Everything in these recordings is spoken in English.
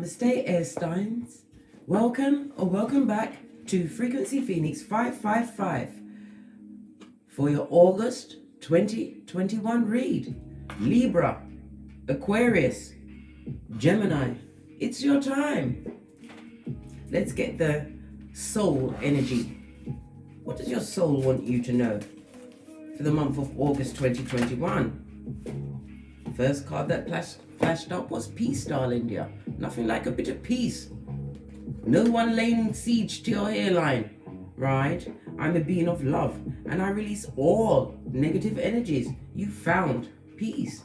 Namaste Air Steins. Welcome or welcome back to Frequency Phoenix 555 for your August 2021 read. Libra, Aquarius, Gemini, it's your time. Let's get the soul energy. What does your soul want you to know for the month of August 2021? First card that flashed up was peace, darling dear. Nothing like a bit of peace. No one laying siege to your hairline, right? I'm a being of love and I release all negative energies. You found peace.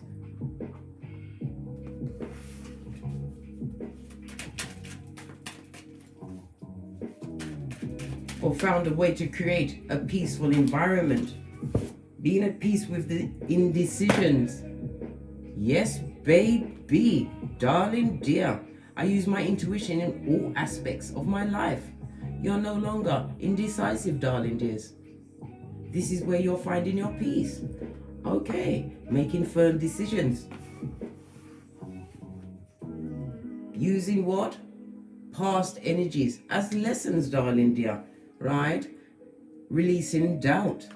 Or found a way to create a peaceful environment. Being at peace with the indecisions. Yes, baby, darling dear. I use my intuition in all aspects of my life. You're no longer indecisive, darling dears. This is where you're finding your peace. Okay, making firm decisions. Using what? Past energies as lessons, darling dear, right? Releasing doubt.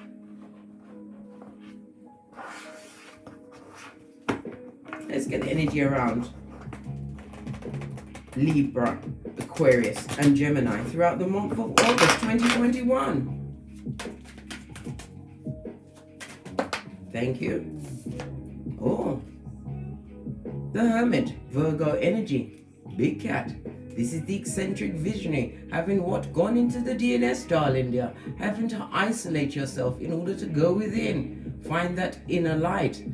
Let's get the energy around Libra, Aquarius, and Gemini throughout the month of August 2021. Thank you. Oh, the Hermit, Virgo energy, Big Cat. This is the eccentric visionary, having what? Gone into the DNS, darling dear. Having to isolate yourself in order to go within. Find that inner light.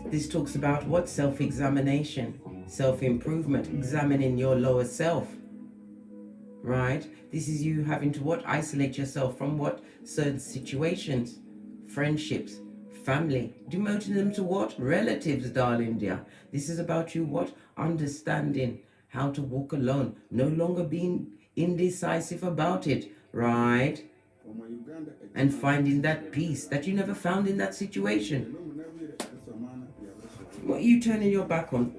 This talks about what? Self-examination, self-improvement, examining your lower self, right? This is you having to what? Isolate yourself from what? Certain situations, friendships, family, demoting them to what? Relatives, darling dear. This is about you what? Understanding how to walk alone, no longer being indecisive about it, right? And finding that peace that you never found in that situation. What are you turning your back on?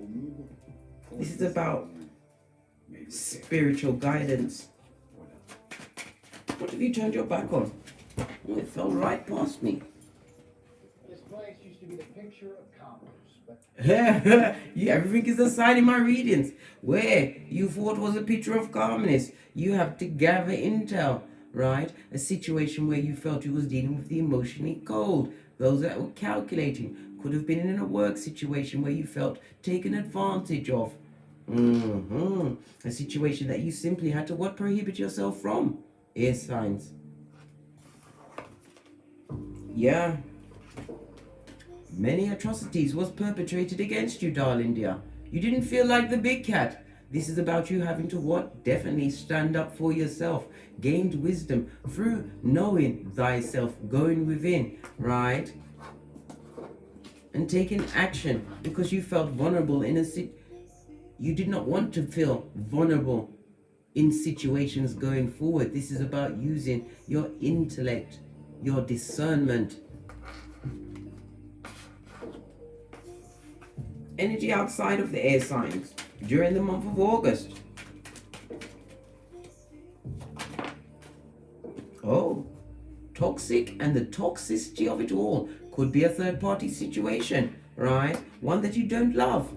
This is about spiritual guidance. What have you turned your back on? Oh, it fell right past me. This place used to be the picture of commerce, but yeah, everything is a sign in my readings. Where you thought was a picture of calmness, you have to gather intel, right? A situation where you felt you was dealing with the emotionally cold. Those that were calculating. Could have been in a work situation where you felt taken advantage of. A situation that you simply had to what? Prohibit yourself from. Air signs. Yeah. Many atrocities was perpetrated against you, darling dear. You didn't feel like the big cat. This is about you having to what? Definitely stand up for yourself. Gained wisdom through knowing thyself, going within, right? And taking action because you felt vulnerable in you did not want to feel vulnerable in situations going forward. This is about using your intellect, your discernment. Energy outside of the air signs during the month of August. Oh, toxic and the toxicity of it all. Could be a third-party situation, right? One that you don't love.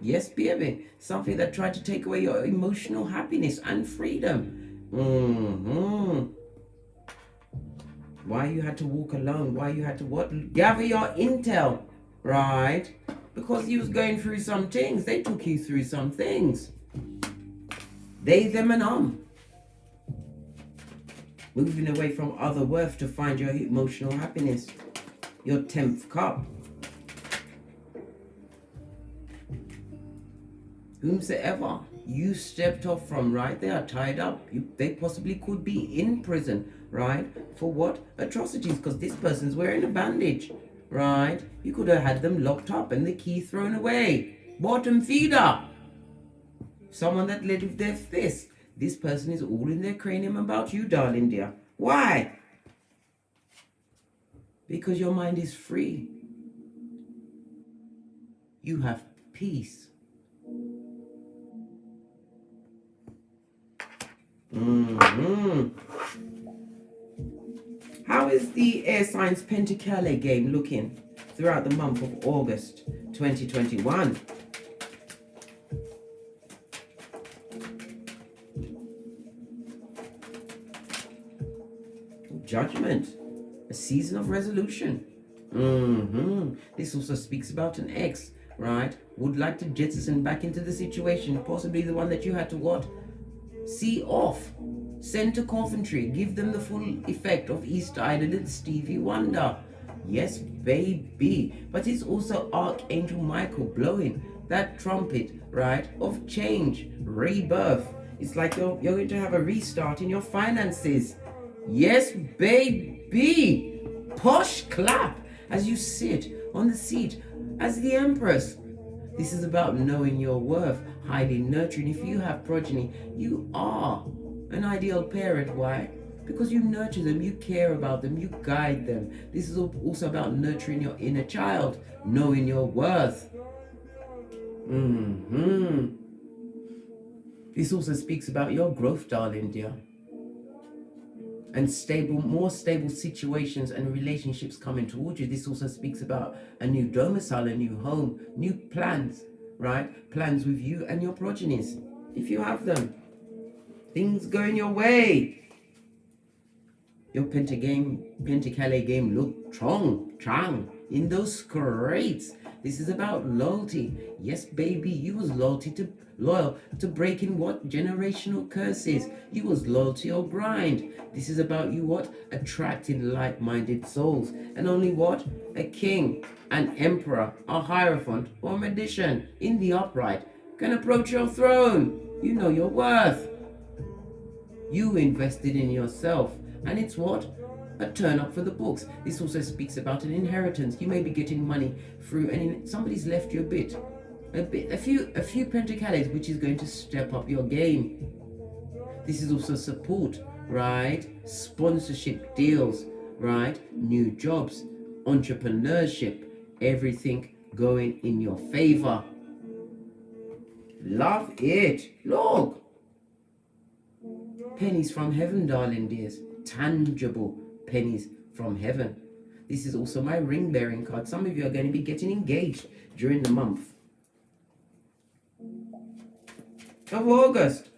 Yes, baby. Something that tried to take away your emotional happiness and freedom. Why you had to walk alone? Why you had to what? Gather your intel, right? Because you was going through some things. They took you through some things. They, them, and moving away from other worth to find your emotional happiness. Your 10th cup. Whomsoever you stepped off from, right? They are tied up. They possibly could be in prison, right? For what? Atrocities, because this person's wearing a bandage, right? You could have had them locked up and the key thrown away. Bottom feeder. Someone that led with their fist. This person is all in their cranium about you, darling dear. Why? because your mind is free. You have peace. How is the air signs KHALEESI game looking throughout the month of August 2021? Judgment, a season of resolution. This also speaks about an ex, right? Would like to jettison back into the situation, possibly the one that you had to what? See off. Send to Coventry. Give them the full effect of Easter Island and Stevie Wonder. Yes, baby. But it's also Archangel Michael blowing that trumpet, right? Of change, rebirth. It's like you're going to have a restart in your finances. Yes, baby. Posh clap as you sit on the seat as the Empress. This is about knowing your worth, highly nurturing. If you have progeny, you are an ideal parent. Why? Because you nurture them, you care about them, you guide them. This is also about nurturing your inner child, knowing your worth. This also speaks about your growth, darling dear. And more stable situations and relationships coming towards you. This also speaks about a new domicile, a new home, new plans, right? Plans with you and your progenies, if you have them. Things going your way. Your KHALEESI game look strong in those scrapes. This is about loyalty. Yes, baby, you was loyal to breaking what? Generational curses. You was loyal to your grind. This is about you what? Attracting like-minded souls. And only what? A king, an emperor, a hierophant, or a magician in the upright can approach your throne. You know your worth. You invested in yourself. And it's what? A turn up for the books. This also speaks about an inheritance. You may be getting money through, and somebody's left you a few KHALEESI, which is going to step up your game. This is also support, right? Sponsorship deals, right? New jobs, entrepreneurship, everything going in your favor. Love it. Look. Pennies from heaven, darling dears. Tangible pennies from heaven. This is also my ring bearing card. Some of you are going to be getting engaged during the month of August.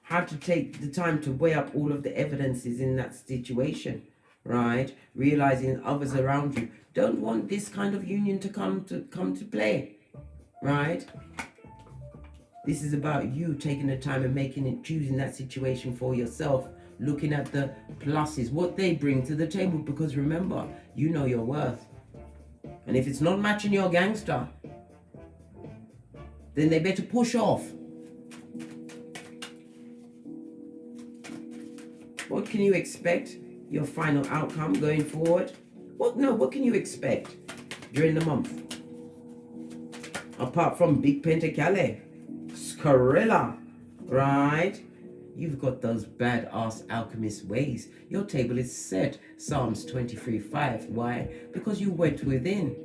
Have to take the time to weigh up all of the evidences in that situation, right? Realizing others around you don't want this kind of union to come to play, right? This is about you taking the time and choosing that situation for yourself, looking at the pluses, what they bring to the table, because remember, you know your worth. And if it's not matching your gangster, then they better push off. What can you expect? Your final outcome going forward? What can you expect during the month? Apart from Big KHALEESI, Scarilla, right? You've got those badass alchemist ways. Your table is set. Psalms 23:5. Why? Because you went within.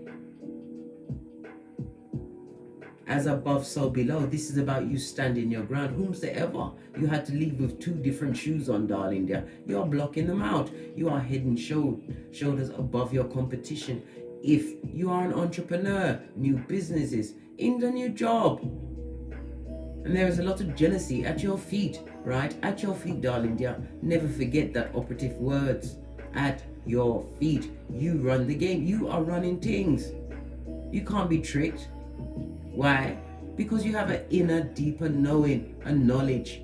As above, so below. This is about you standing your ground. Whomsoever you had to leave with two different shoes on, darling dear, you are blocking them out. You are head and shoulders above your competition. If you are an entrepreneur, new businesses, in the new job, and there is a lot of jealousy at your feet, right? At your feet, darling dear. Never forget that operative words. At your feet. You run the game. You are running things. You can't be tricked. Why? Because you have an inner, deeper knowing, a knowledge.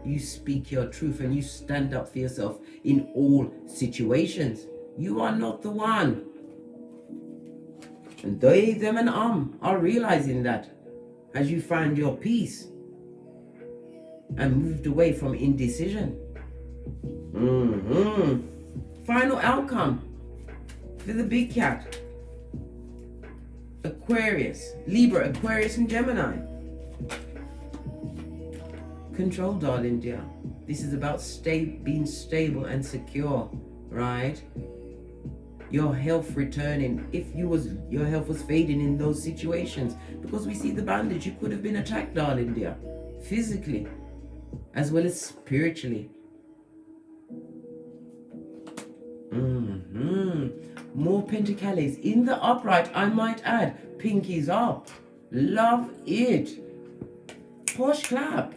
You speak your truth and you stand up for yourself in all situations. You are not the one. And they, them, and are realizing that as you find your peace and moved away from indecision. Final outcome for the big cat. Aquarius, Libra, Aquarius, and Gemini. Control, darling dear. This is about being stable and secure, right? your health returning if your health was fading in those situations, because we see the bandage. You could have been attacked, darling dear, physically as well as spiritually. More pentacles in the upright, I might add. Pinkies up. Love it. Posh clap.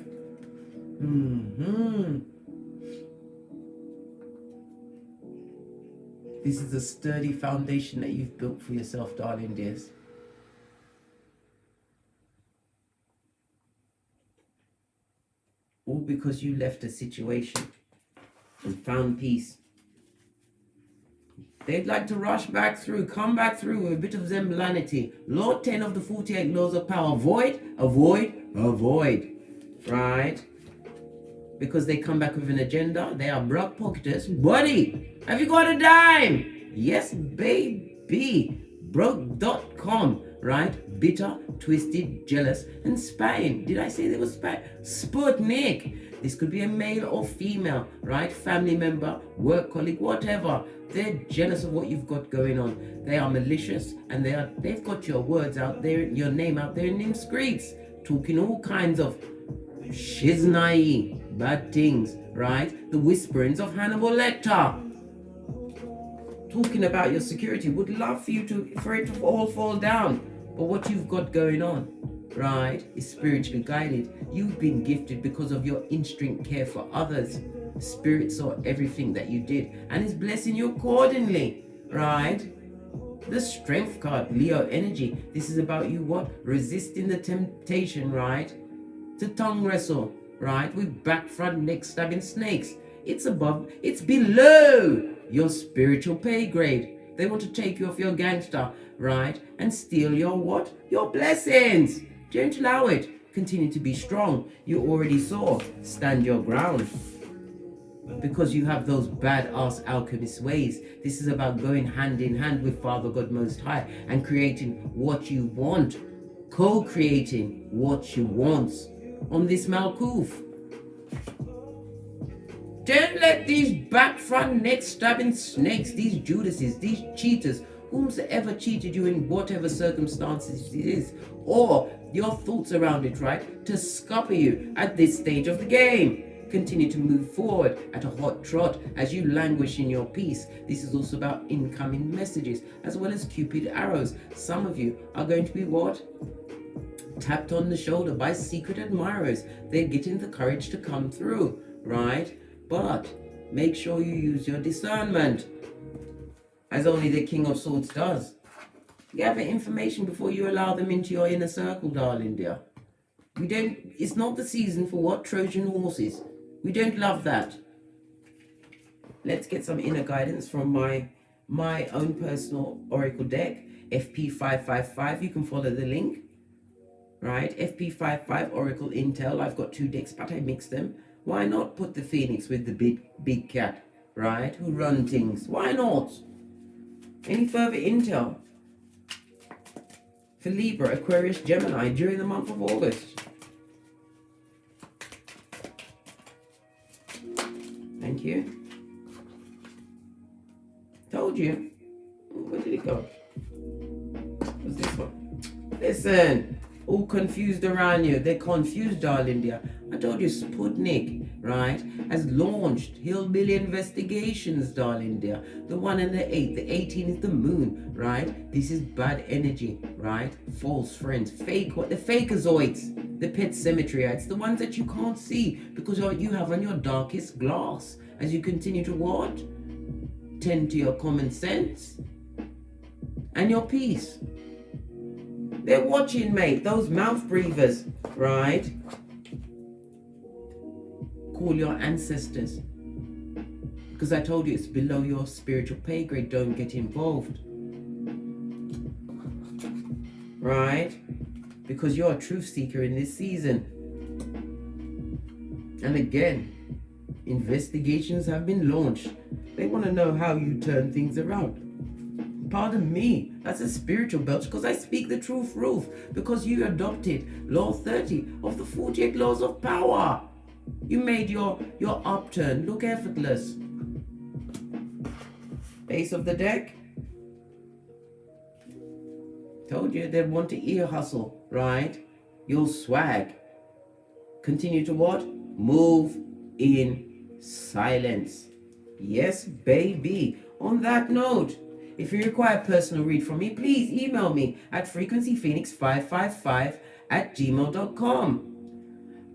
This is a sturdy foundation that you've built for yourself, darling dears. All because you left a situation and found peace. They'd like to rush back through, come back through with a bit of Zemblanity. Law 10 of the 48 laws of power. Avoid, avoid, avoid. Right? Because they come back with an agenda. They are broke pocketers. Buddy, have you got a dime? Yes, baby. Broke.com. Right? Bitter, twisted, jealous, and Spain. Did I say there was Spain? Sputnik. This could be a male or female, right? Family member, work colleague, whatever. They're jealous of what you've got going on. They are malicious, and they've got your words out there, your name out there in them streets, talking all kinds of shiznai, bad things, right? The whisperings of Hannibal Lecter. Talking about your security. Would love for it to all fall down. But what you've got going on, right, is spiritually guided. You've been gifted because of your instinct care for others. Spirit saw everything that you did and is blessing you accordingly, right? The Strength card, Leo energy. This is about you what? Resisting the temptation, right? To tongue wrestle, right? With back, front, neck stabbing snakes. It's below your spiritual pay grade. They want to take you off your gangster, right? And steal your what? Your blessings. Don't allow it. Continue to be strong. You already saw. Stand your ground. Because you have those badass alchemist ways. This is about going hand in hand with Father God Most High and creating what you want. Co-creating what you want on this Malkuth. Don't let these back, front, neck stabbing snakes, these Judases, these cheaters, whomsoever cheated you in whatever circumstances it is, or your thoughts around it, right, to scupper you at this stage of the game. Continue to move forward at a hot trot as you languish in your peace. This is also about incoming messages as well as Cupid arrows. Some of you are going to be what? Tapped on the shoulder by secret admirers. They're getting the courage to come through, right? But make sure you use your discernment, as only the King of Swords does. Gather information before you allow them into your inner circle, darling dear. It's not the season for what? Trojan horses. We don't love that. Let's get some inner guidance from my own personal oracle deck, FP555. You can follow the link, right? FP55 Oracle Intel. I've got 2 decks, but I mix them. Why not put the Phoenix with the big cat, right? Who run things? Why not? Any further intel for Libra, Aquarius, Gemini during the month of August? Thank you. Told you. Where did it go? What's this one? Listen. All confused around you. They're confused, darling dear. I told you Sputnik, right, has launched Hillbilly investigations, darling dear. The 1 and the 8. The 18 is the moon, right? This is bad energy, right? False friends. Fake, what? The fakeazoids. The pet cemeteryites. The ones that you can't see because you have on your darkest glass. As you continue to what? Tend to your common sense and your peace. They're watching, mate. Those mouth breathers, right? Call your ancestors. Because I told you it's below your spiritual pay grade. Don't get involved. Right? Because you're a truth seeker in this season. And again, investigations have been launched. They want to know how you turn things around. Pardon me, that's a spiritual belch because I speak the truth, Ruth, because you adopted law 30 of the 48 laws of power. You made your upturn look effortless. Base of the deck, Told you they'd want to ear hustle, right? Your swag. Continue to what? Move in silence. Yes, baby. On that note, if you require a personal read from me, please email me at frequencyphoenix555@gmail.com.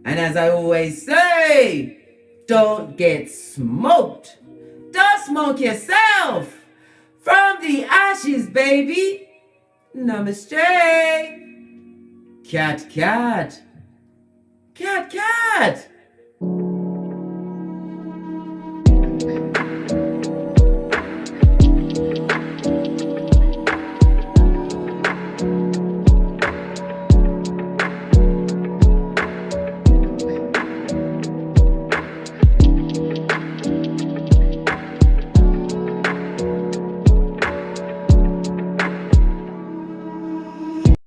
And as I always say, don't get smoked. Don't smoke yourself. From the ashes, baby. Namaste. Cat, cat. Cat, cat.